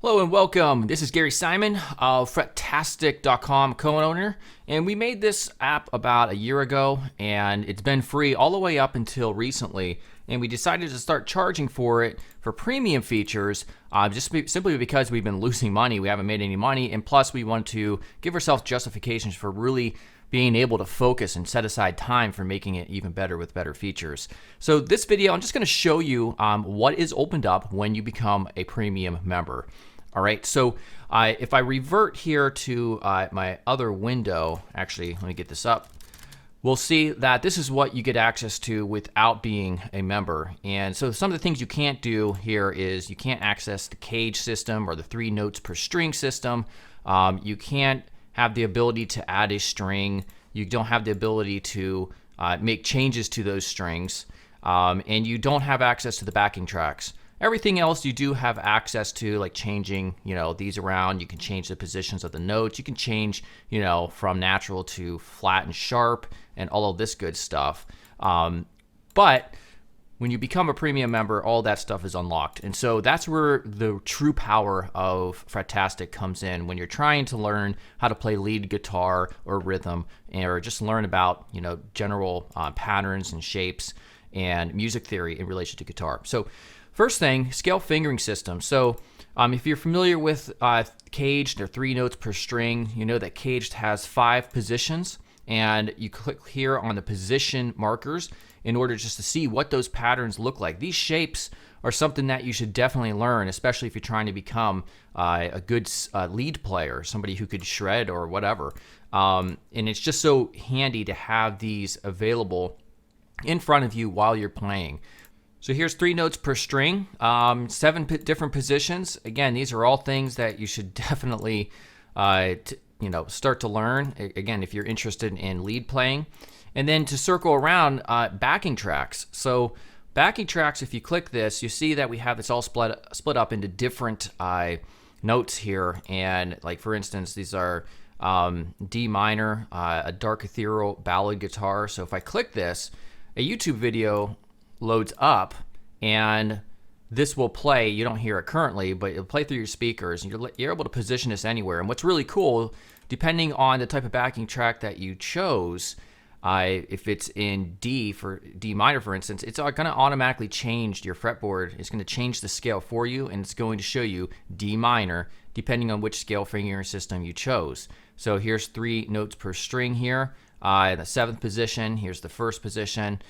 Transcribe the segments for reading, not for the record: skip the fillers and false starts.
Hello and welcome. This is Gary Simon of Fretastic.com co-owner, and we made this app about a year ago, and it's been free all the way up until recently. And we decided to start charging for it for premium features, simply because we've been losing money. We haven't made any money, and plus we want to give ourselves justifications for really being able to focus and set aside time for making it even better with better features. So this video, I'm just going to show you what is opened up when you become a premium member. All right, so if I revert here to my other window, actually, let me get this up. We'll see that this is what you get access to without being a member. And so some of the things you can't do here is you can't access the cage system or the 3 notes per string system. You can't have the ability to add a string. You don't have the ability to make changes to those strings. And you don't have access to the backing tracks. Everything else you do have access to, like changing, these around. You can change the positions of the notes. You can change, from natural to flat and sharp and all of this good stuff. But when you become a premium member, all that stuff is unlocked. And so that's where the true power of Fretastic comes in when you're trying to learn how to play lead guitar or rhythm, or just learn about, general patterns and shapes and music theory in relation to guitar. So first thing, scale fingering system. So if you're familiar with caged, there are 3 notes per string. You know that caged has 5 positions, and you click here on the position markers in order just to see what those patterns look like. These shapes are something that you should definitely learn, especially if you're trying to become a good lead player, somebody who could shred or whatever. And it's just so handy to have these available in front of you while you're playing. So here's 3 notes per string, 7 different positions. Again, these are all things that you should definitely, start to learn. Again, if you're interested in lead playing, and then to circle around backing tracks. So backing tracks, if you click this, you see that we have this all split up into different notes here. And like for instance, these are D minor, a dark ethereal ballad guitar. So if I click this, a YouTube video loads up and this will play. You don't hear it currently, but it'll play through your speakers, and you're able to position this anywhere. And what's really cool, depending on the type of backing track that you chose, if it's in D minor, for instance, it's going to automatically change your fretboard. It's going to change the scale for you, and it's going to show you D minor depending on which scale fingering system you chose. So here's 3 notes per string here. The 7th position, here's the 1st position,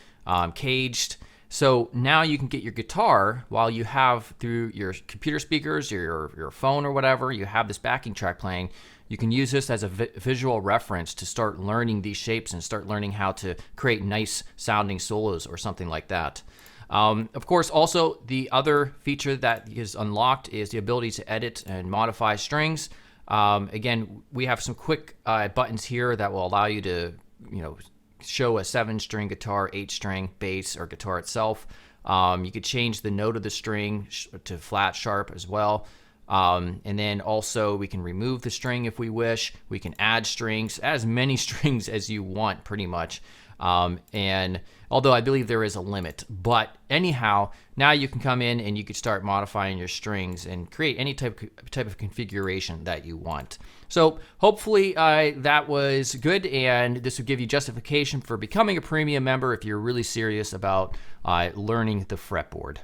caged. So now you can get your guitar while you have through your computer speakers, your phone or whatever, you have this backing track playing. You can use this as a visual reference to start learning these shapes and start learning how to create nice sounding solos or something like that. Of course, also the other feature that is unlocked is the ability to edit and modify strings. Again, we have some quick buttons here that will allow you to, show a 7-string guitar, 8-string bass, or guitar itself. You could change the note of the string to flat, sharp as well. And then also we can remove the string if we wish. We can add strings, as many strings as you want, pretty much. And although I believe there is a limit, but anyhow, now you can come in and you can start modifying your strings and create any type of configuration that you want. So hopefully that was good, and this will give you justification for becoming a premium member if you're really serious about learning the fretboard.